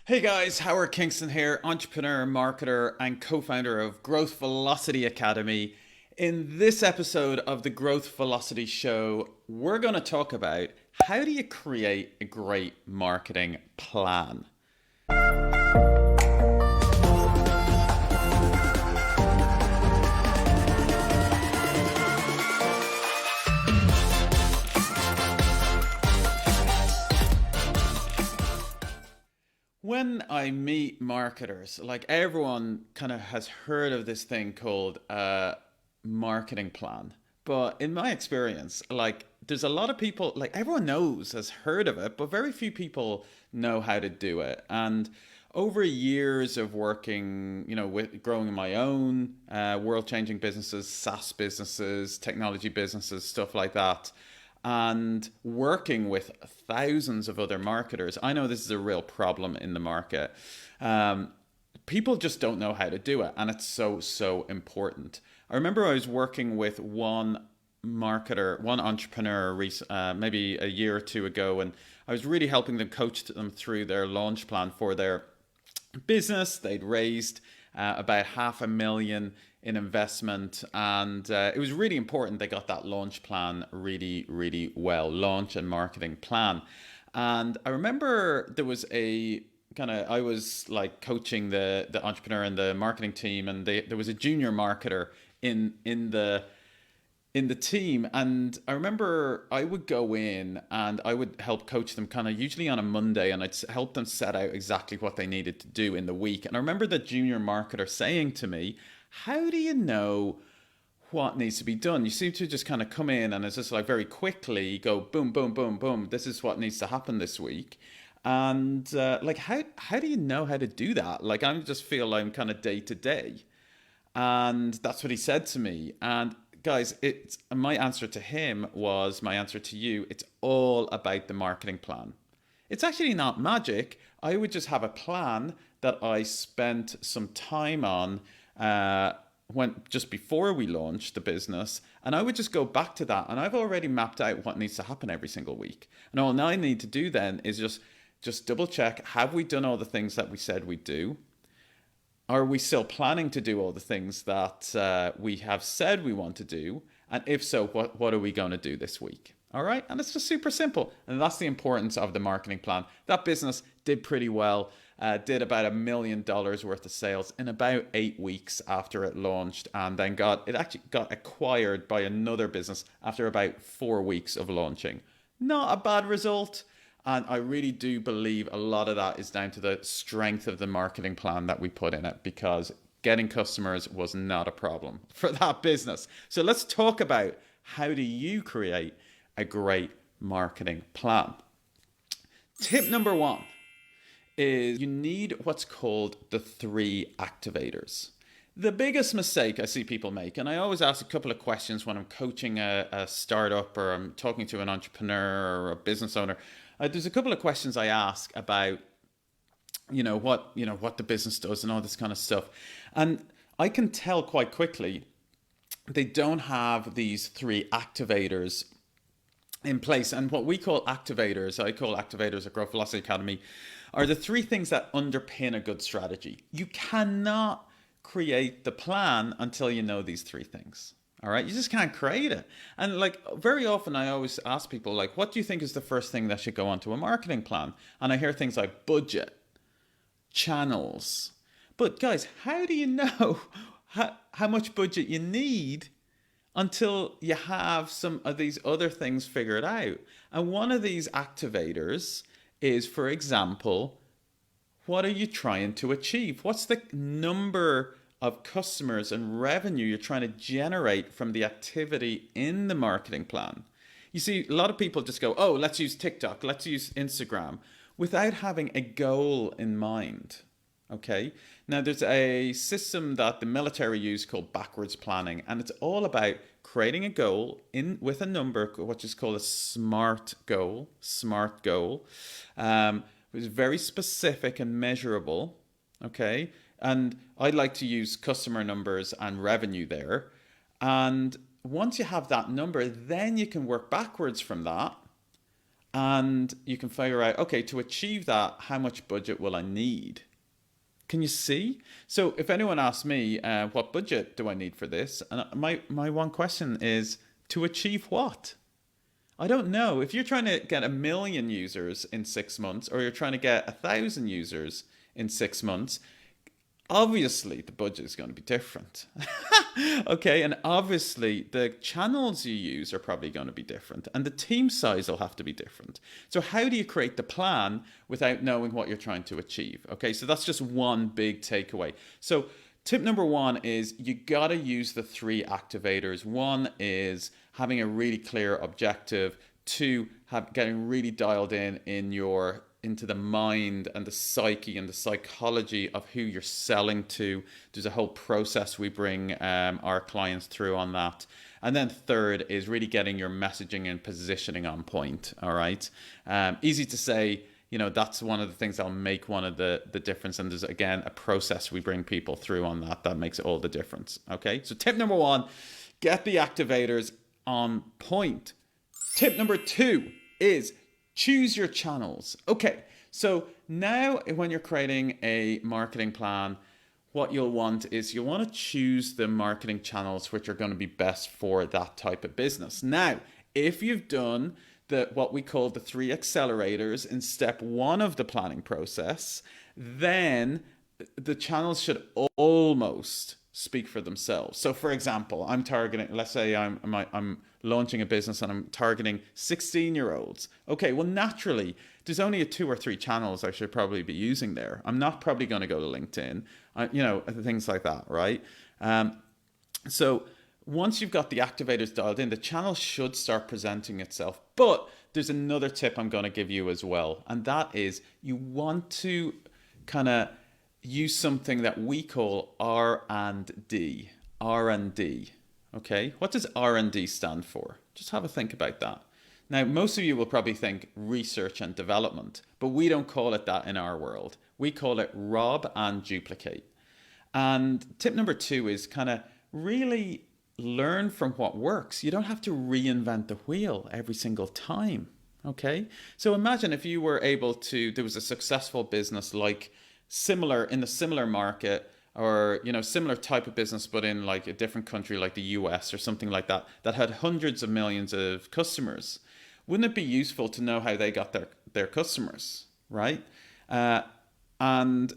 Hey guys, Howard Kingston here, entrepreneur, marketer, and co founder of Growth Velocity Academy. In this episode of the Growth Velocity Show, we're going to talk about how do you create a great marketing plan. When I meet marketers, like everyone kind of has heard of this thing called a marketing plan. But in my experience, like there's a lot of people, like everyone knows, has heard of it, but very few people know how to do it. And over years of working, with growing my own world-changing businesses, SaaS businesses, technology businesses, stuff like that, and working with thousands of other marketers, I know this is a real problem in the market. Um, People just don't know how to do it, and it's so important. I remember I was working with one marketer, one entrepreneur, maybe a year or two ago, and I was really helping them coach them through their launch plan for their business. They'd raised about 500,000 in investment, and it was really important they got that launch plan really well, launch and marketing plan. And I remember there was a I was like coaching the entrepreneur and the marketing team, and there was a junior marketer in the team. And I remember I would go in and I would help coach them kind of usually on a Monday, and I'd help them set out exactly what they needed to do in the week. And I remember the junior marketer saying to me, how do you know what needs to be done? You seem to just kind of come in and it's just like very quickly go boom, boom, boom, boom. This is what needs to happen this week. And like, how do you know how to do that? Like, I just feel I'm kind of day to day. And that's what he said to me. And guys, it's my answer to him was my answer to you. It's all about the marketing plan. It's actually not magic. I would just have a plan that I spent some time on when just before we launched the business, and I would just go back to that. And I've already mapped out what needs to happen every single week. And all I need to do then is just double check: have we done all the things that we said we'd do? Are we still planning to do all the things that we have said we want to do? And if so, what are we going to do this week? All right. And it's just super simple. And that's the importance of the marketing plan. That business did pretty well, did about $1 million worth of sales in about 8 weeks after it launched. And then it actually got acquired by another business after about 4 weeks of launching. Not a bad result. And I really do believe a lot of that is down to the strength of the marketing plan that we put in it, because getting customers was not a problem for that business. So let's talk about how do you create a great marketing plan. Tip number one is you need what's called the 3 activators. The biggest mistake I see people make, and I always ask a couple of questions when I'm coaching a startup or I'm talking to an entrepreneur or a business owner. There's a couple of questions I ask about, what the business does and all this kind of stuff. And I can tell quite quickly they don't have these 3 activators in place. And what we call activators, I call activators at Growth Velocity Academy, are the 3 things that underpin a good strategy. You cannot create the plan until you know these 3 things. All right, you just can't create it. And like very often I always ask people, like, what do you think is the first thing that should go onto a marketing plan? And I hear things like budget, channels. But guys, how do you know how much budget you need until you have some of these other things figured out? And one of these activators is, for example, what are you trying to achieve? What's the number of customers and revenue you're trying to generate from the activity in the marketing plan? You see, a lot of people just go, oh, let's use TikTok, let's use Instagram, without having a goal in mind. Okay. Now, there's a system that the military use called backwards planning, and it's all about creating a goal with a number, which is called a SMART goal. SMART goal. It's very specific and measurable. Okay. And I like to use customer numbers and revenue there. And once you have that number, then you can work backwards from that And you can figure out, okay, to achieve that, how much budget will I need? Can you see? So if anyone asks me, what budget do I need for this? And my one question is, to achieve what? I don't know. If you're trying to get 1 million users in 6 months, or you're trying to get 1,000 users in 6 months, obviously the budget is going to be different. Okay, and obviously the channels you use are probably going to be different, and the team size will have to be different. So how do you create the plan without knowing what you're trying to achieve? Okay, so that's just one big takeaway. So tip number one is you got to use the 3 activators. One is having a really clear objective. Two, getting really dialed in your into the mind and the psyche and the psychology of who you're selling to. There's a whole process we bring our clients through on that. And then third is really getting your messaging and positioning on point. All right. Easy to say, that's one of the things that'll make one of the difference. And there's, again, a process we bring people through on that makes all the difference. Okay. So tip number one, get the activators on point. Tip number two is choose your channels. Okay, so now when you're creating a marketing plan, what you'll want is you'll want to choose the marketing channels which are going to be best for that type of business. Now, if you've done what we call the 3 accelerators in step 1 of the planning process, then the channels should almost speak for themselves. So for example, I'm targeting, let's say I'm launching a business and I'm targeting 16-year-olds. Okay, well, naturally, there's only 2 or 3 channels I should probably be using there. I'm not probably going to go to LinkedIn, things like that, right? So once you've got the activators dialed in, the channel should start presenting itself. But there's another tip I'm going to give you as well, and that is you want to kind of use something that we call R&D. R&D. Okay, what does R&D stand for? Just have a think about that. Now, most of you will probably think research and development, but we don't call it that in our world. We call it rob and duplicate. And tip number 2 is kind of really learn from what works. You don't have to reinvent the wheel every single time. Okay, so imagine if you were able to, there was a successful business like in a similar market, or similar type of business but in like a different country like the US or something like that had hundreds of millions of customers. Wouldn't it be useful to know how they got their customers, right? And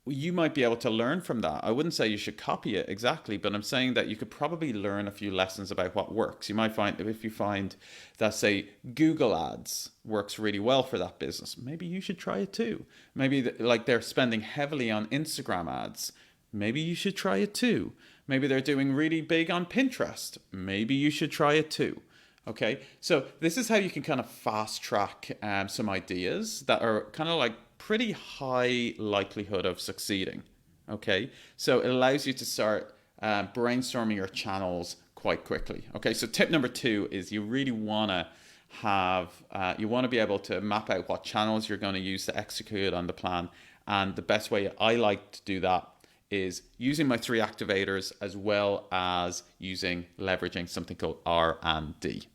you might be able to learn from that. I wouldn't say you should copy it exactly, but I'm saying that you could probably learn a few lessons about what works. You might find, if you find that, say, Google Ads works really well for that business, maybe you should try it too. Maybe like they're spending heavily on Instagram ads. Maybe you should try it too. Maybe they're doing really big on Pinterest. Maybe you should try it too. Okay, so this is how you can kind of fast track some ideas that are kind of like pretty high likelihood of succeeding. Okay, so it allows you to start brainstorming your channels quite quickly. Okay, so tip number 2 is you really want to be able to map out what channels you're going to use to execute on the plan. And the best way I like to do that is using my 3 activators, as well as leveraging something called R&D.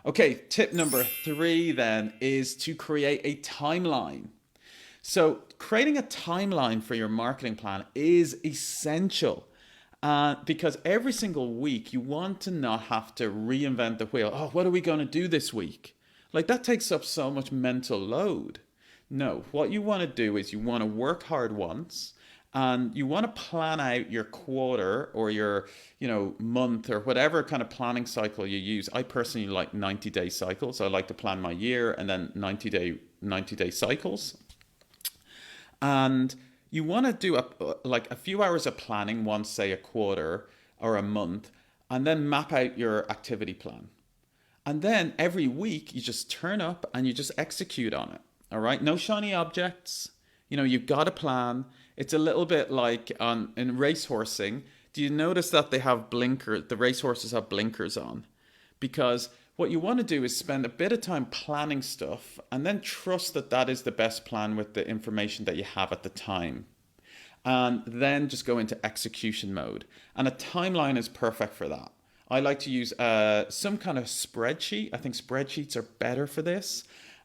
Okay, tip number 3 then is to create a timeline. So creating a timeline for your marketing plan is essential, because every single week you want to not have to reinvent the wheel. Oh, what are we going to do this week? Like, that takes up so much mental load. No, what you want to do is you want to work hard once, and you want to plan out your quarter or your month or whatever kind of planning cycle you use. I personally like 90-day cycles. I like to plan my year and then 90-day cycles. And you want to do a few hours of planning once, say a quarter or a month, and then map out your activity plan. And then every week you just turn up and you just execute on it. All right, no shiny objects. You've got a plan. It's a little bit like in racehorsing. Do you notice that they have the racehorses have blinkers on? Because what you want to do is spend a bit of time planning stuff and then trust that that is the best plan with the information that you have at the time. And then just go into execution mode. And a timeline is perfect for that. I like to use some kind of spreadsheet. I think spreadsheets are better for this.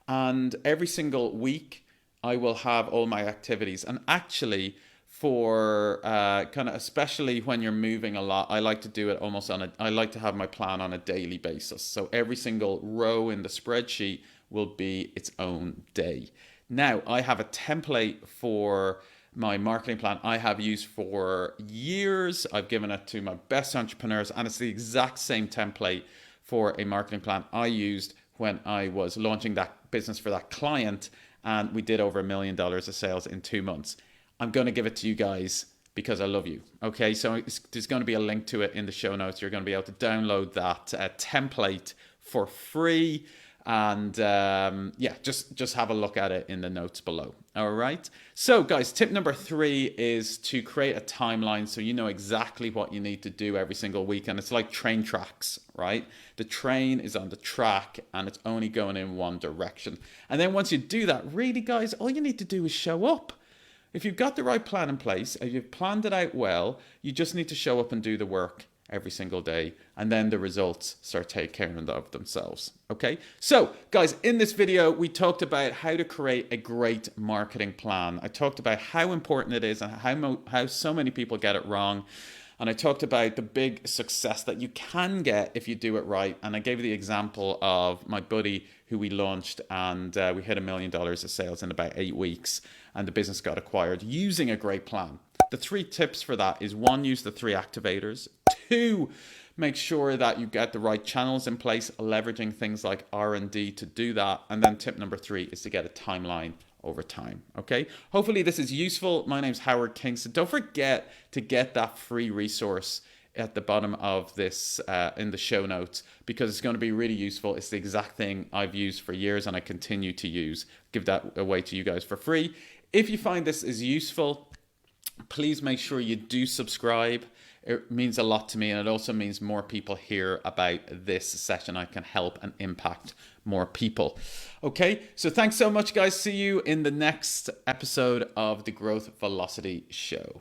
And every single week, I will have all my activities. And actually, for kind of especially when you're moving a lot, I like to do it almost on a, I like to have my plan on a daily basis. So every single row in the spreadsheet will be its own day. Now, I have a template for my marketing plan I have used for years. I've given it to my best entrepreneurs, and it's the exact same template for a marketing plan I used when I was launching that business for that client, and we did over $1 million of sales in 2 months. I'm going to give it to you guys because I love you. Okay, so there's going to be a link to it in the show notes. You're going to be able to download that template for free. And yeah, just have a look at it in the notes below. All right. So guys, tip number 3 is to create a timeline so you know exactly what you need to do every single week. And it's like train tracks, right? The train is on the track and it's only going in one direction. And then once you do that, really guys, all you need to do is show up. If you've got the right plan in place, if you've planned it out well, you just need to show up and do the work every single day, and then the results start taking care of themselves. Okay, so guys, in this video we talked about how to create a great marketing plan. I talked about how important it is and how so many people get it wrong, and I talked about the big success that you can get if you do it right. And I gave you the example of my buddy who we launched, and we hit $1 million of sales in about 8 weeks, and the business got acquired using a great plan. The 3 tips for that is 1, use the 3 activators. 2, make sure that you get the right channels in place, leveraging things like R&D to do that. And then tip number 3 is to get a timeline over time. Okay, hopefully this is useful. My name's Howard Kingston. Don't forget to get that free resource at the bottom of this in the show notes, because it's going to be really useful. It's the exact thing I've used for years and I continue to use. Give that away to you guys for free. If you find this is useful, please make sure you do subscribe. It means a lot to me, and it also means more people hear about this session. I can help and impact more people. Okay, so thanks so much guys. See you in the next episode of the Growth Velocity Show.